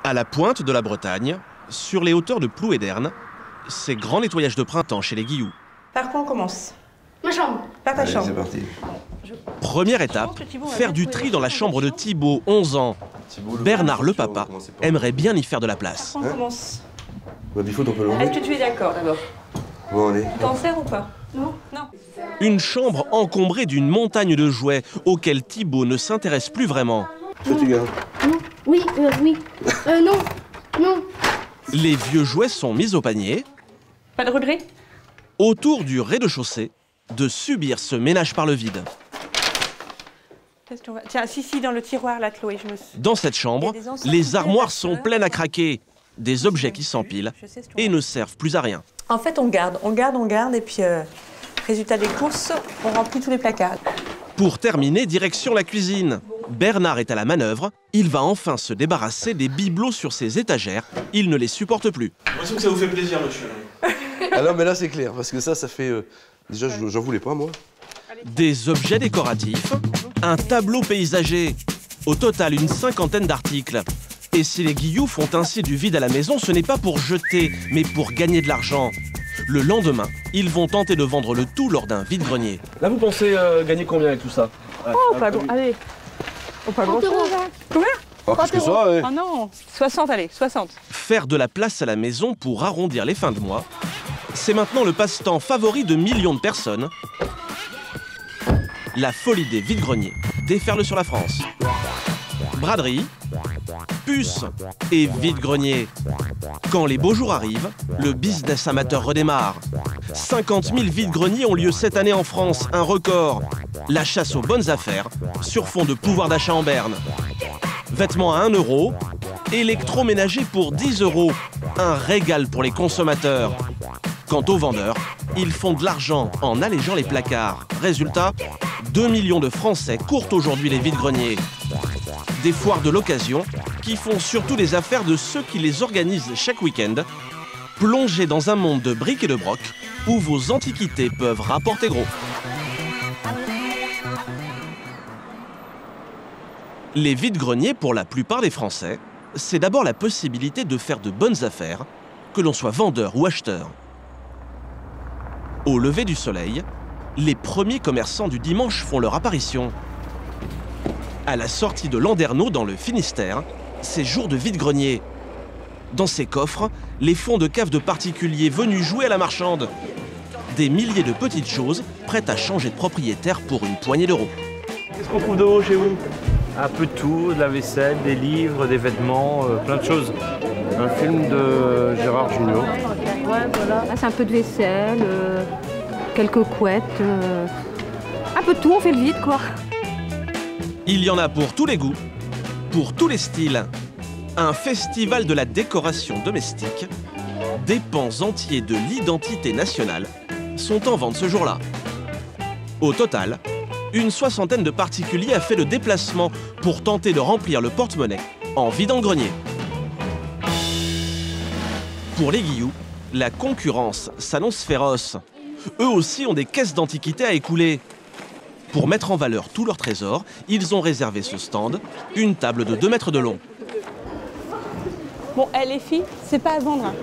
À la pointe de la Bretagne, sur les hauteurs de Plouéderne, c'est grand nettoyage de printemps chez les Guilloux. Par quoi on commence? Ma chambre. Par ta chambre. C'est parti. Première étape, faire du tri dans la chambre de Thibaut, 11 ans. Bernard, le papa, aimerait bien y faire de la place. On commence. Bifoot, on peut l'enlever. Est-ce que tu es d'accord d'abord? Bon, allez. Tu t'en sers ou pas? Non. Non. Une chambre encombrée d'une montagne de jouets auxquels Thibaut ne s'intéresse plus vraiment. Ça, tu gardes. Non. Oui, oui. Non. Non. Les vieux jouets sont mis au panier. Pas de regret? Autour du rez-de-chaussée, de subir ce ménage par le vide. Tiens, si, dans le tiroir, là, Chloé, je me suis... Dans cette chambre, les armoires sont pleines à craquer. Des objets qui s'empilent et ne servent plus à rien. En fait, on garde, et puis, résultat des courses, on remplit tous les placards. Pour terminer, direction la cuisine. Bernard est à la manœuvre. Il va enfin se débarrasser des bibelots sur ses étagères. Il ne les supporte plus. J'ai l'impression que ça vous fait plaisir, monsieur. Ah non, mais là, c'est clair, parce que ça fait... Déjà, j'en voulais pas, moi. Des objets décoratifs, un tableau paysager. Au total, une cinquantaine d'articles. Et si les Guilloux font ainsi du vide à la maison, ce n'est pas pour jeter, mais pour gagner de l'argent. Le lendemain, ils vont tenter de vendre le tout lors d'un vide-grenier. Là, vous pensez gagner combien avec tout ça? Oh, pas gros, allez. Oh, pas gros. Combien? Pas plus que ça, ouais. Oh non, 60, allez, 60. Faire de la place à la maison pour arrondir les fins de mois, c'est maintenant le passe-temps favori de millions de personnes. La folie des vide-greniers déferle sur la France. Braderie, puces et vide-grenier. Quand les beaux jours arrivent, le business amateur redémarre. 50 000 vide-greniers ont lieu cette année en France, un record. La chasse aux bonnes affaires sur fond de pouvoir d'achat en berne. Vêtements à 1 €, électroménager pour 10 €, un régal pour les consommateurs. Quant aux vendeurs, ils font de l'argent en allégeant les placards. Résultat, 2 millions de Français courent aujourd'hui les vide-greniers. Des foires de l'occasion qui font surtout les affaires de ceux qui les organisent chaque week-end. Plongez dans un monde de briques et de broc où vos antiquités peuvent rapporter gros. Les vide-greniers, pour la plupart des Français, c'est d'abord la possibilité de faire de bonnes affaires, que l'on soit vendeur ou acheteur. Au lever du soleil, les premiers commerçants du dimanche font leur apparition. À la sortie de Landerneau, dans le Finistère, c'est jour de vide-grenier. Dans ces coffres, les fonds de cave de particuliers venus jouer à la marchande. Des milliers de petites choses prêtes à changer de propriétaire pour une poignée d'euros. Qu'est-ce qu'on trouve de haut chez vous? Un peu de tout, de la vaisselle, des livres, des vêtements, plein de choses. Un film de Gérard Jugnot. Ouais, voilà. Là, c'est un peu de vaisselle, quelques couettes, un peu de tout, on fait le vide, quoi. Il y en a pour tous les goûts, pour tous les styles. Un festival de la décoration domestique. Des pans entiers de l'identité nationale sont en vente ce jour-là. Au total, une soixantaine de particuliers a fait le déplacement pour tenter de remplir le porte-monnaie en vidant le grenier. Pour les Guilloux, la concurrence s'annonce féroce. Eux aussi ont des caisses d'antiquités à écouler. Pour mettre en valeur tous leurs trésors, ils ont réservé ce stand, une table de 2 mètres de long. Bon, les filles, c'est pas à vendre.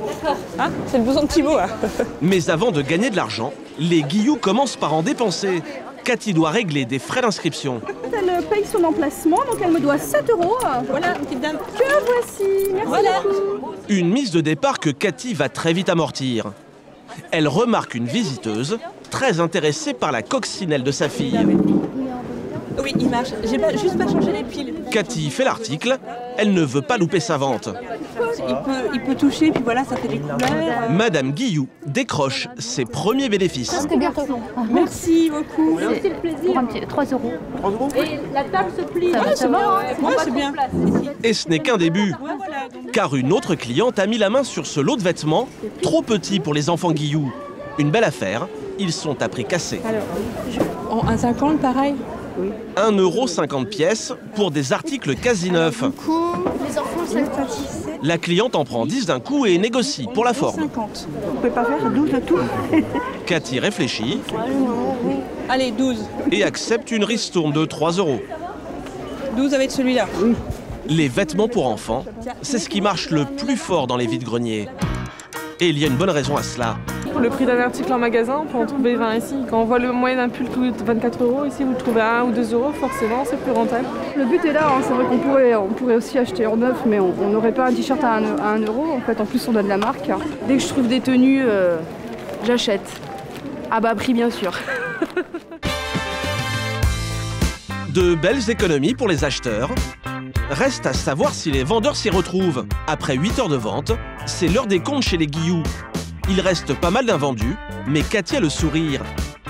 D'accord. Hein, c'est le blouson de Thibaut. Hein. Mais avant de gagner de l'argent, les Guilloux commencent par en dépenser. Cathy doit régler des frais d'inscription. Elle paye son emplacement, donc elle me doit 7 €. Voilà, petite dame. Que voici, merci Voilà. beaucoup. Une mise de départ que Cathy va très vite amortir. Elle remarque une visiteuse très intéressée par la coccinelle de sa fille. Oui, il marche. J'ai juste pas changé les piles. Cathy fait l'article, elle ne veut pas louper sa vente. Il peut toucher, puis voilà, ça fait des couleurs. Madame Guilloux décroche ses premiers bénéfices. Presque bientôt. Merci beaucoup. C'est le plaisir. Pour un petit 3 €. Et la table se plie. C'est bien. Et ce n'est qu'un début, Ouais, voilà, donc... car une autre cliente a mis la main sur ce lot de vêtements, trop petit pour les enfants Guilloux. Une belle affaire, ils sont à prix cassé. Alors, en 1,50 pareil. 1,50 € pièce pour des articles quasi neufs. Les enfants, c'est La cliente en prend 10 d'un coup et négocie pour la forme. 50. Vous pouvez pas faire 12 de tout. Cathy réfléchit Allez, 12. et accepte une ristourne de 3 €. 12 avec celui-là. Oui. Les vêtements pour enfants, c'est ce qui marche le plus fort dans les vides-greniers. Et il y a une bonne raison à cela. Le prix d'un article en magasin, on peut en trouver 20 ici. Quand on voit le moyen d'un pull coûte 24 €, ici vous le trouvez à 1 ou 2 €, forcément c'est plus rentable. Le but est là, hein. C'est vrai qu'on pourrait aussi acheter en neuf, mais on n'aurait pas un t-shirt à 1 €. En fait, en plus, on a de la marque. Dès que je trouve des tenues, j'achète. À bas prix, bien sûr. De belles économies pour les acheteurs. Reste à savoir si les vendeurs s'y retrouvent. Après 8 heures de vente, c'est l'heure des comptes chez les Guilloux. Il reste pas mal d'invendus, mais Cathy a le sourire.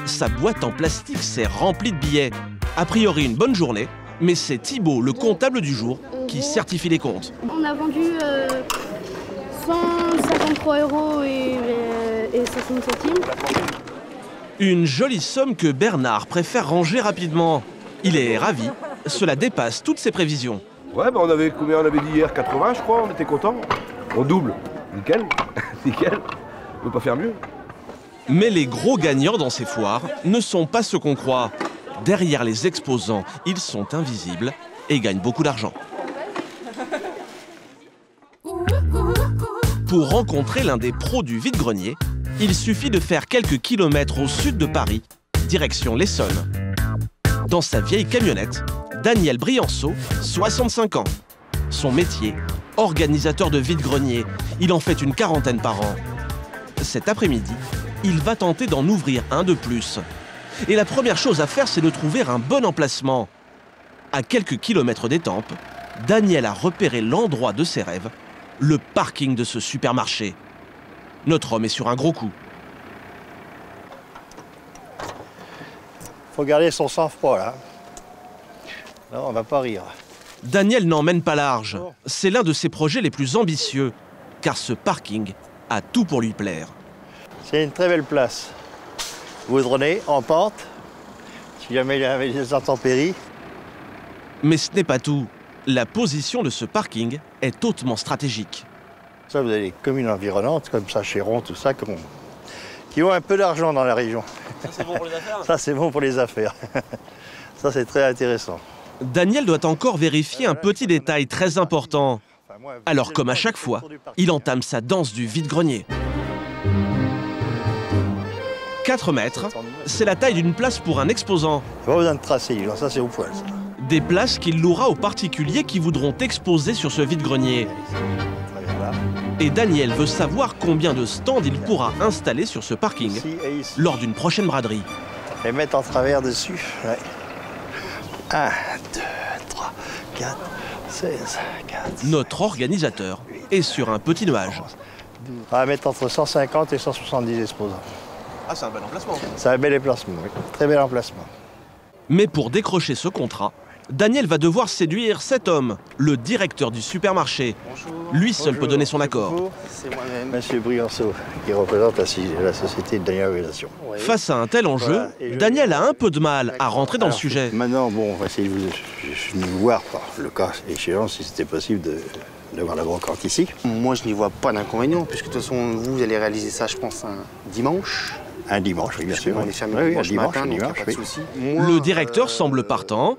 Sa boîte en plastique s'est remplie de billets. A priori une bonne journée, mais c'est Thibaut, le comptable du jour, qui certifie les comptes. On a vendu 153 € et 60 centimes. Une jolie somme que Bernard préfère ranger rapidement. Il est ravi, cela dépasse toutes ses prévisions. Ouais, bah on avait combien? On avait dit hier 80, je crois, on était content. On double. Nickel, nickel. On peut pas faire mieux. Mais les gros gagnants dans ces foires ne sont pas ceux qu'on croit. Derrière les exposants, ils sont invisibles et gagnent beaucoup d'argent. Pour rencontrer l'un des pros du vide-grenier, il suffit de faire quelques kilomètres au sud de Paris, direction l'Essonne. Dans sa vieille camionnette, Daniel Brianceau, 65 ans. Son métier, organisateur de vide-grenier. Il en fait une quarantaine par an. Cet après-midi, il va tenter d'en ouvrir un de plus. Et la première chose à faire, c'est de trouver un bon emplacement. À quelques kilomètres d'Étampes, Daniel a repéré l'endroit de ses rêves, le parking de ce supermarché. Notre homme est sur un gros coup. Faut garder son sang-froid là. Non, on va pas rire. Daniel n'emmène pas large. C'est l'un de ses projets les plus ambitieux, car ce parking a tout pour lui plaire. C'est une très belle place. Goudronnée, en pente, si jamais il y avait des intempéries. Mais ce n'est pas tout. La position de ce parking est hautement stratégique. Ça, vous avez les communes environnantes, comme ça, Chéron, tout ça, qui ont un peu d'argent dans la région. Ça, c'est bon pour les affaires? Ça, c'est bon pour les affaires. Ça, c'est très intéressant. Daniel doit encore vérifier un petit détail très important. Alors, comme à chaque fois, il entame sa danse du vide-grenier. 4 mètres, c'est la taille d'une place pour un exposant. Pas besoin de tracer, ça c'est au poil. Ça. Des places qu'il louera aux particuliers qui voudront exposer sur ce vide-grenier. Et Daniel veut savoir combien de stands il pourra installer sur ce parking lors d'une prochaine braderie. Et mettre en travers dessus. Ouais. 1, 2, 3, 4, 16, 4. Notre organisateur est sur un petit nuage. On va mettre entre 150 et 170 exposants. Ah, c'est un bel emplacement. C'est un bel emplacement, oui. Très bel emplacement. Mais pour décrocher ce contrat, Daniel va devoir séduire cet homme, le directeur du supermarché. Bonjour. Lui seul peut donner son accord. C'est moi-même. Monsieur Brianceau, qui représente la société de Daniel Organisation. Face à un tel enjeu, Daniel a un peu de mal à rentrer dans le sujet. Maintenant, bon, on va essayer de vous voir par le cas échéant si c'était possible d'avoir la brocante ici. Moi, je n'y vois pas d'inconvénient, puisque de toute façon, vous allez réaliser ça, je pense, un dimanche. Un dimanche, oui, bien sûr. On est fermé dimanche matin, donc pas de souci. Le directeur semble partant.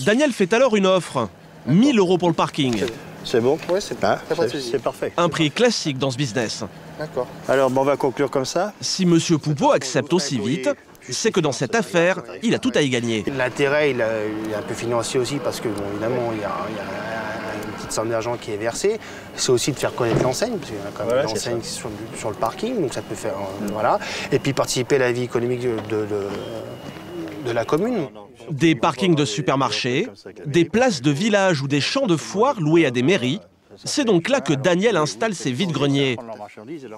Daniel fait alors une offre. 1 000 € pour le parking. C'est bon? Oui, c'est parfait. Un prix classique dans ce business. D'accord. Alors, bon, on va conclure comme ça. Si Monsieur Poupeau accepte aussi vite, c'est que dans cette affaire, il a tout à y gagner. L'intérêt, il est un peu financier aussi, parce que, bon, évidemment, il y a une petite somme d'argent qui est versée. C'est aussi de faire connaître l'enseigne, parce qu'il y a quand même une enseigne sur le parking, donc ça peut faire... voilà. Et puis participer à la vie économique de la commune. Des parkings de supermarchés, des places de village ou des champs de foire loués à des mairies. C'est donc là que Daniel installe ses vides-greniers.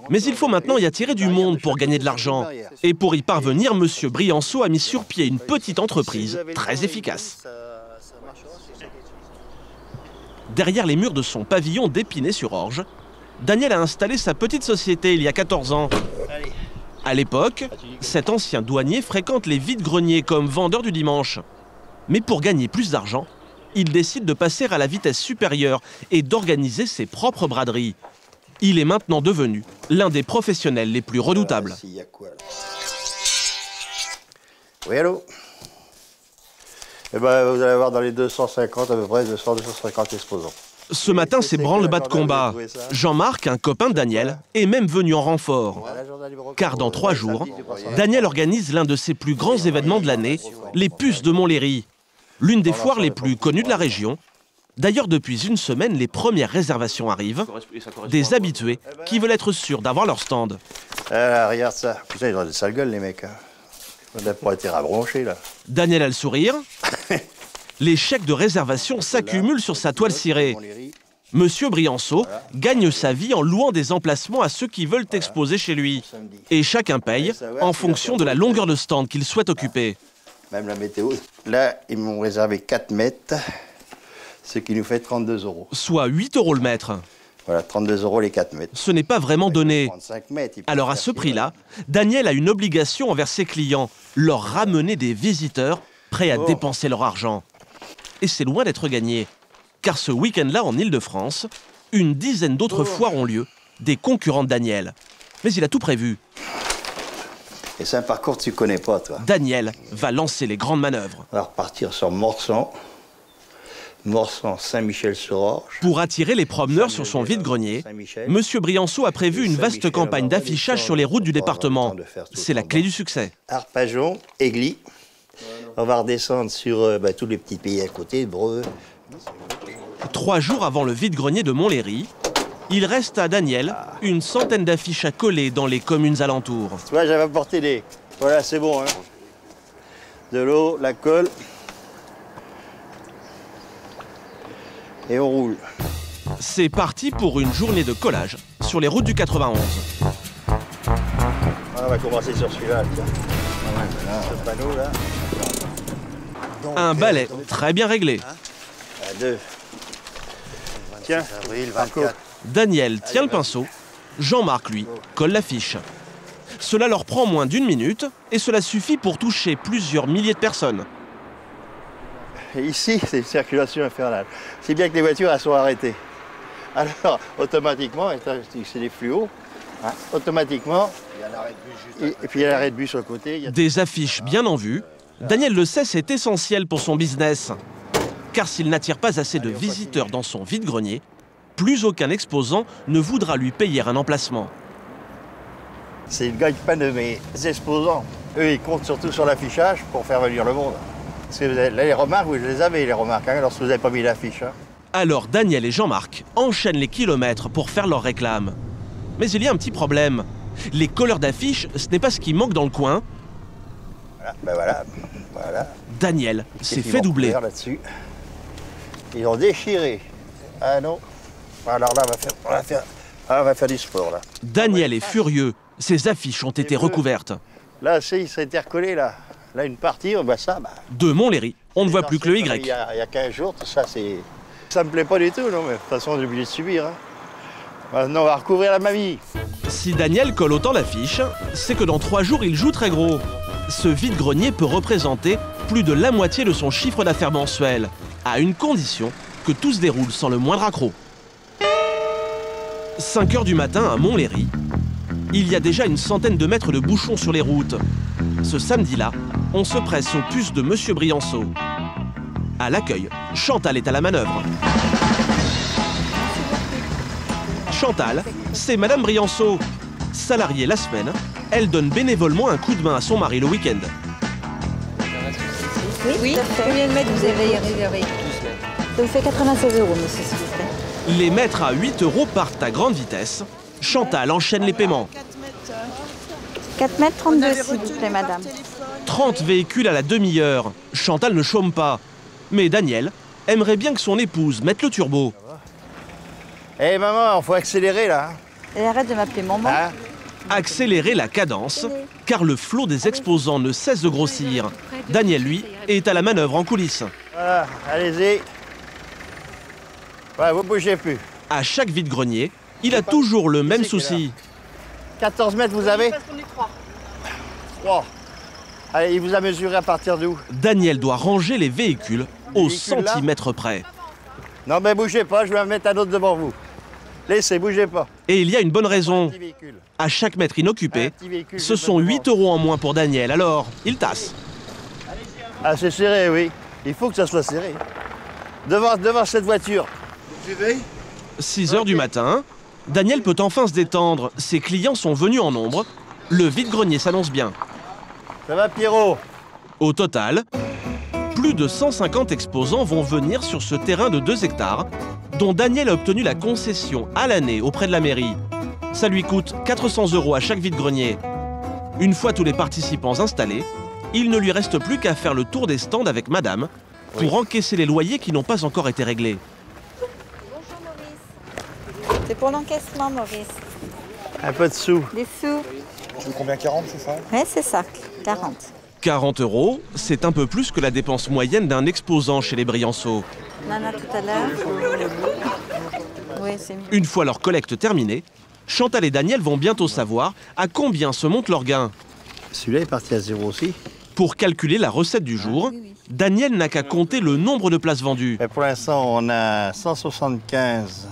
Mais il faut maintenant y attirer du monde pour gagner de l'argent. Et pour y parvenir, Monsieur Brianceau a mis sur pied une petite entreprise très efficace. Derrière les murs de son pavillon d'Épinay-sur-Orge, Daniel a installé sa petite société il y a 14 ans. À l'époque, cet ancien douanier fréquente les vides-greniers comme vendeur du dimanche. Mais pour gagner plus d'argent, il décide de passer à la vitesse supérieure et d'organiser ses propres braderies. Il est maintenant devenu l'un des professionnels les plus redoutables. Oui, allô? Eh ben, vous allez avoir dans les 250 à peu près, 200-250 exposants. Ce matin, c'est branle-bas de combat. Jean-Marc, un copain de Daniel, est même venu en renfort. Car dans 3 jours, Daniel organise l'un de ses plus grands événements de l'année, les Puces de Montlhéry. L'une des foires les plus connues de la région. D'ailleurs, depuis une semaine, les premières réservations arrivent. Des habitués qui veulent être sûrs d'avoir leur stand. Ah, regarde ça. Putain, ils ont des sales gueules, les mecs. On n'a pas été rabronchés, là. Daniel a le sourire. Les chèques de réservation s'accumulent sur sa toile cirée. Monsieur Brianceau gagne sa vie en louant des emplacements à ceux qui veulent exposer chez lui. Et chacun paye en fonction de la longueur de stand qu'il souhaite occuper. Même la météo. Là, ils m'ont réservé 4 mètres, ce qui nous fait 32 €. Soit 8 € le mètre. Voilà, 32 € les 4 mètres. Ce n'est pas vraiment donné. 35 mètres, Alors à ce prix-là, Daniel a une obligation envers ses clients, leur ramener des visiteurs prêts à dépenser leur argent. Et c'est loin d'être gagné. Car ce week-end-là, en Île-de-France, une dizaine d'autres foires ont lieu, des concurrents de Daniel. Mais il a tout prévu. Et c'est un parcours que tu connais pas, toi. Daniel va lancer les grandes manœuvres. On va repartir sur Morsan, Saint-Michel-sur-Orge. Pour attirer les promeneurs sur son vide-grenier, Monsieur Brianceau a prévu une vaste campagne d'affichage sur les routes du département. C'est la clé du succès. Arpajon, Aigli. On va redescendre sur tous les petits pays à côté, Breux. 3 jours avant le vide-grenier de Montlhéry, il reste à Daniel une centaine d'affiches à coller dans les communes alentours. Tu vois, j'avais apporté des... Voilà, c'est bon, hein. De l'eau, la colle. Et on roule. C'est parti pour une journée de collage sur les routes du 91. On va commencer sur celui-là, tiens. Ce panneau, là. Un balai très bien réglé. À 2. Tiens, avril, 24. Daniel tient le pinceau, Jean-Marc, lui, colle l'affiche. Cela leur prend moins d'1 minute et cela suffit pour toucher plusieurs milliers de personnes. Et ici, c'est une circulation infernale. C'est bien que les voitures, elles sont arrêtées. Alors, automatiquement, c'est des fluos, hein, automatiquement, et puis il y a l'arrêt de bus sur le côté. Des affiches bien en vue. Daniel le sait, c'est essentiel pour son business. Car s'il n'attire pas assez de visiteurs dans son vide-grenier, plus aucun exposant ne voudra lui payer un emplacement. C'est le gagne-pain de mes exposants. Eux, ils comptent surtout sur l'affichage pour faire venir le monde. Parce que là, les remarques, oui, je les avais, les remarques, hein, lorsque vous n'avez pas mis l'affiche. Hein. Alors Daniel et Jean-Marc enchaînent les kilomètres pour faire leur réclame. Mais il y a un petit problème. Les colleurs d'affiches, ce n'est pas ce qui manque dans le coin. Voilà, voilà. Daniel s'est fait doubler. Là-dessus. Ils ont déchiré. Ah non. Alors là, on va faire du sport, là. Daniel est furieux. Ses affiches ont été recouvertes. Là, il s'est été recollé, là. Là, une partie, ça... De Montlhéry, on ne voit plus que le Y. Il y a 15 jours, tout ça, c'est... Ça me plaît pas du tout, non, mais de toute façon, on est obligé de subir. Hein. Maintenant, on va recouvrir la mamie. Si Daniel colle autant d'affiches, c'est que dans 3 jours, il joue très gros. Ce vide-grenier peut représenter plus de la moitié de son chiffre d'affaires mensuel, à une condition que tout se déroule sans le moindre accroc. 5 h du matin à Montlhéry, il y a déjà une centaine de mètres de bouchons sur les routes. Ce samedi-là, on se presse aux puces de Monsieur Brianceau. À l'accueil, Chantal est à la manœuvre. Chantal, c'est Madame Brianceau. Salariée la semaine, elle donne bénévolement un coup de main à son mari le week-end. Oui, combien de mètres vous avez réservé? Ça vous fait 96 €, monsieur, s'il vous plaît. Les mètres à 8 € partent à grande vitesse. Chantal enchaîne les paiements. 4 mètres 32, s'il vous plaît, madame. 30 véhicules à la demi-heure. Chantal ne chôme pas. Mais Daniel aimerait bien que son épouse mette le turbo. Eh maman, il faut accélérer là. Et arrête de m'appeler maman. Hein? Accélérer la cadence, car le flot des exposants ne cesse de grossir. Daniel, lui, est à la manœuvre en coulisses. Voilà, allez-y. Ouais, vous bougez plus. À chaque vide-grenier, il a toujours le même souci. 14 mètres vous avez? Parce qu'on est 3. 3. Allez, il vous a mesuré à partir d'où? Daniel doit ranger les véhicules au centimètre près. Non mais bougez pas, je vais en mettre un autre devant vous. Laissez, bougez pas. Et il y a une bonne raison. À chaque mètre inoccupé, ce sont 8 € en moins pour Daniel, alors il tasse. Ah c'est serré, oui. Il faut que ça soit serré. Devant cette voiture. 6 h du matin, Daniel peut enfin se détendre. Ses clients sont venus en nombre. Le vide-grenier s'annonce bien. Ça va, Pierrot? Au total, plus de 150 exposants vont venir sur ce terrain de 2 hectares, dont Daniel a obtenu la concession à l'année auprès de la mairie. Ça lui coûte 400 € à chaque vide-grenier. Une fois tous les participants installés, il ne lui reste plus qu'à faire le tour des stands avec madame pour encaisser les loyers qui n'ont pas encore été réglés. Bonjour Maurice. C'est pour l'encaissement, Maurice. Un peu de sous. Des sous. Tu veux combien, 40, c'est ça? Oui, c'est ça, 40. 40 €, c'est un peu plus que la dépense moyenne d'un exposant chez les Brianceaux. Nana, tout à l'heure. Oui, c'est mieux. Une fois leur collecte terminée, Chantal et Daniel vont bientôt savoir à combien se monte leur gain. Celui-là est parti à 0 aussi. Pour calculer la recette du jour, Daniel n'a qu'à compter le nombre de places vendues. Et pour l'instant, on a 175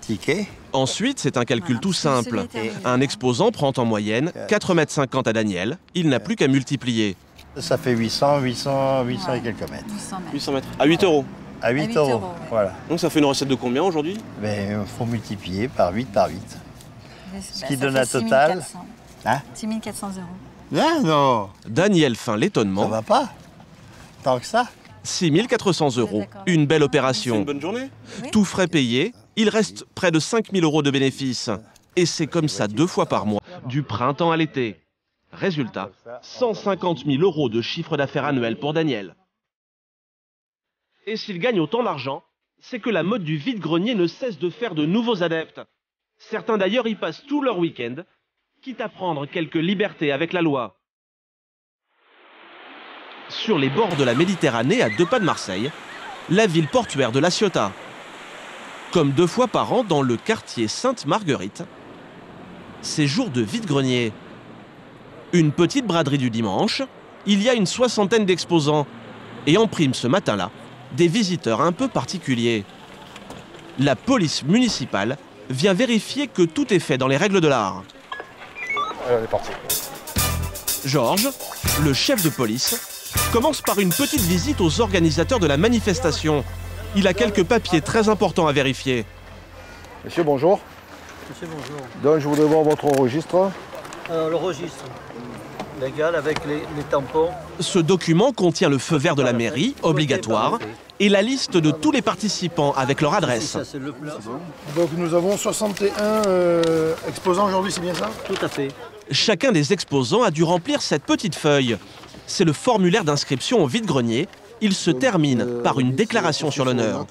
tickets. Ensuite, c'est un calcul tout simple. Un exposant prend en moyenne 4,50 m à Daniel. Il n'a plus qu'à multiplier. Ça fait 800 et quelques mètres. 800 mètres. À 8 €. À 8 €, voilà. Donc ça fait une recette de combien aujourd'hui? Il faut multiplier par 8 par 8. Ce qui donne un fait total... 6 400. Hein? 6 400 €. Ah non! Daniel feint l'étonnement. Ça va pas? Tant que ça? 6 400 €. Une belle opération. C'est une bonne journée? Tout frais payé, il reste près de 5 000 € de bénéfices. Et c'est comme ça 2 fois par mois, du printemps à l'été. Résultat, 150 000 € de chiffre d'affaires annuel pour Daniel. Et s'il gagne autant d'argent, c'est que la mode du vide-grenier ne cesse de faire de nouveaux adeptes. Certains d'ailleurs y passent tout leur week-end, quitte à prendre quelques libertés avec la loi. Sur les bords de la Méditerranée, à 2 pas de Marseille, la ville portuaire de La Ciotat. Comme 2 fois par an dans le quartier Sainte-Marguerite, c'est jour de vide-grenier. Une petite braderie du dimanche, il y a une 60aine d'exposants. Et en prime ce matin-là, des visiteurs un peu particuliers. La police municipale vient vérifier que tout est fait dans les règles de l'art. Allez, on est parti. Georges, le chef de police, commence par une petite visite aux organisateurs de la manifestation. Il a quelques papiers très importants à vérifier. Monsieur, bonjour. Monsieur, bonjour. Donc, je voudrais voir votre registre. Alors, le registre légal avec les tampons. Ce document contient le feu vert de la mairie, obligatoire, et la liste de tous les participants avec leur adresse. Donc, nous avons 61 exposants aujourd'hui, c'est bien ça? Tout à fait. Chacun des exposants a dû remplir cette petite feuille. C'est le formulaire d'inscription au vide-grenier. Il se termine par une déclaration sur l'honneur.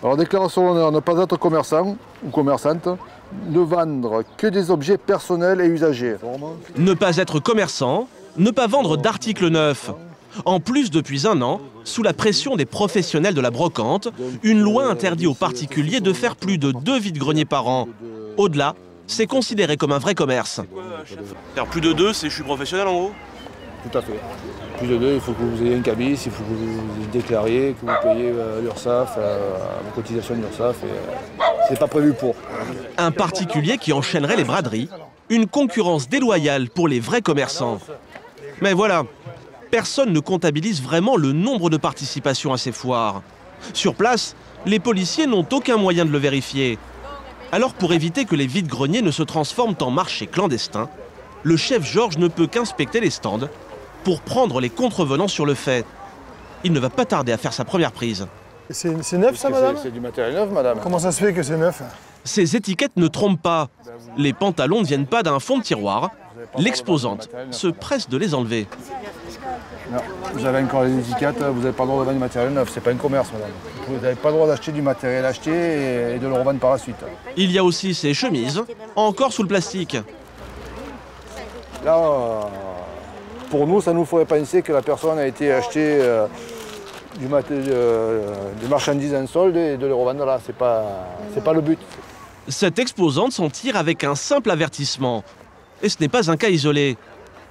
Alors, déclaration d'honneur, ne pas être commerçant ou commerçante, ne vendre que des objets personnels et usagers. Ne pas être commerçant, ne pas vendre d'articles neufs. En plus, depuis 1 an, sous la pression des professionnels de la brocante, une loi interdit aux particuliers de faire plus de 2 vide-greniers par an. Au-delà, c'est considéré comme un vrai commerce. Faire plus de 2, c'est je suis professionnel en gros? Tout à fait. Plus de 2, il faut que vous ayez un cabis, il faut que vous déclariez, que vous payez l'URSSAF, vos cotisations de l'URSSAF. C'est pas prévu pour. Un particulier qui enchaînerait les braderies, une concurrence déloyale pour les vrais commerçants. Mais voilà, personne ne comptabilise vraiment le nombre de participations à ces foires. Sur place, les policiers n'ont aucun moyen de le vérifier. Alors pour éviter que les vide-greniers ne se transforment en marché clandestin, le chef Georges ne peut qu'inspecter les stands pour prendre les contrevenants sur le fait. Il ne va pas tarder à faire sa première prise. C'est neuf ça, madame? C'est du matériel neuf, madame. Comment ça se fait que c'est neuf? Ces étiquettes ne trompent pas. Les pantalons ne viennent pas d'un fond de tiroir. L'exposante se presse de les enlever. Non, vous avez encore les étiquettes, vous n'avez pas le droit de vendre du matériel neuf. C'est pas un commerce, madame. Vous n'avez pas le droit d'acheter du matériel acheté et de le revendre par la suite. Il y a aussi ces chemises, encore sous le plastique. Là, pour nous, ça nous ferait penser que la personne a été acheter des marchandises en solde et de les revendre là. C'est pas le but. Cette exposante s'en tire avec un simple avertissement. Et ce n'est pas un cas isolé.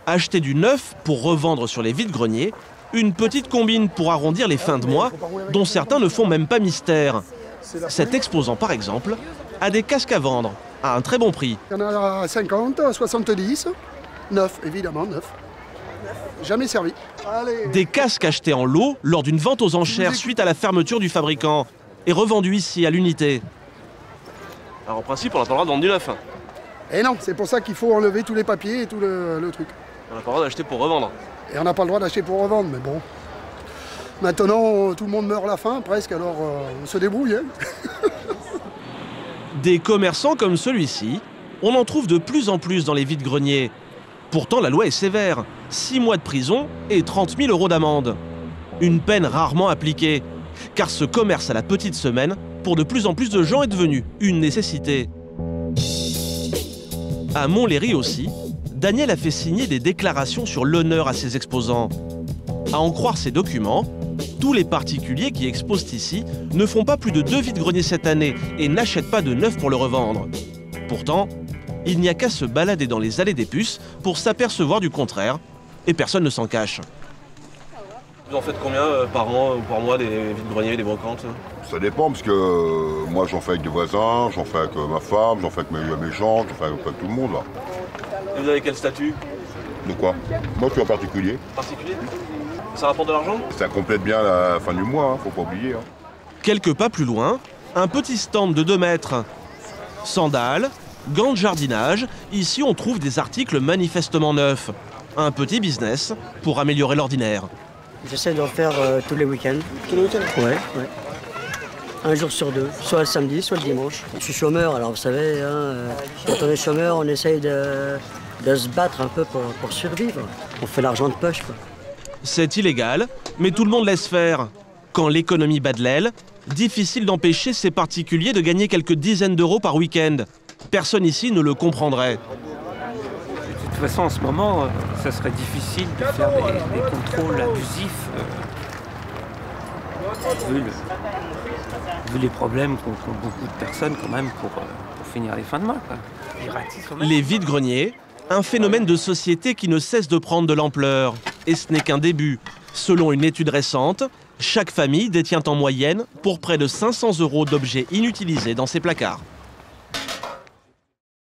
Acheter du neuf pour revendre sur les vide-greniers, une petite combine pour arrondir les fins de mois, dont certains ne font même pas mystère. Cet exposant, par exemple, a des casques à vendre, à un très bon prix. Il y en a à 50, à 70, 9, évidemment, 9. jamais servi. Allez. Des casques achetés en lot lors d'une vente aux enchères suite à la fermeture du fabricant et revendus ici à l'unité. Alors en principe, on n'a pas le droit de vendre du neuf. Et non, c'est pour ça qu'il faut enlever tous les papiers et tout le truc. On n'a pas le droit d'acheter pour revendre. Et on n'a pas le droit d'acheter pour revendre, mais bon. Maintenant, tout le monde meurt à la faim, presque, alors on se débrouille. Hein. Des commerçants comme celui-ci, on en trouve de plus en plus dans les vides-greniers. Pourtant, la loi est sévère. 6 mois de prison et 30 000 € d'amende. Une peine rarement appliquée, car ce commerce à la petite semaine, pour de plus en plus de gens, est devenu une nécessité. À Montlhéry aussi, Daniel a fait signer des déclarations sur l'honneur à ses exposants. À en croire ces documents, tous les particuliers qui exposent ici ne font pas plus de 2 vides-greniers cette année et n'achètent pas de neuf pour le revendre. Pourtant, il n'y a qu'à se balader dans les allées des puces pour s'apercevoir du contraire, et personne ne s'en cache. Vous en faites combien par an ou par mois des vides-greniers, des brocantes? Ça dépend parce que moi j'en fais avec des voisins, j'en fais avec ma femme, j'en fais avec mes gens, j'en fais avec tout le monde là. Et vous avez quel statut? De quoi? Moi je suis un particulier. Particulier? Ça rapporte de l'argent? Ça complète bien la fin du mois, hein, faut pas oublier. Hein. Quelques pas plus loin, un petit stand de 2 mètres. Sandales, gants de jardinage, ici on trouve des articles manifestement neufs. Un petit business pour améliorer l'ordinaire. J'essaie d'en faire tous les week-ends. Tous les week-ends? Ouais. Un jour sur 2, soit le samedi, soit le dimanche. Je suis chômeur, alors vous savez, hein, quand on est chômeur, on essaye de se battre un peu pour survivre. On fait l'argent de poche, quoi. C'est illégal, mais tout le monde laisse faire. Quand l'économie bat de l'aile, difficile d'empêcher ces particuliers de gagner quelques dizaines d'euros par week-end. Personne ici ne le comprendrait. De toute façon, en ce moment, ça serait difficile de faire des contrôles abusifs, vu les problèmes qu'ont beaucoup de personnes quand même pour finir les fins de mois, quoi. Les vides-greniers, un phénomène de société qui ne cesse de prendre de l'ampleur. Et ce n'est qu'un début. Selon une étude récente, chaque famille détient en moyenne pour près de 500 € d'objets inutilisés dans ses placards.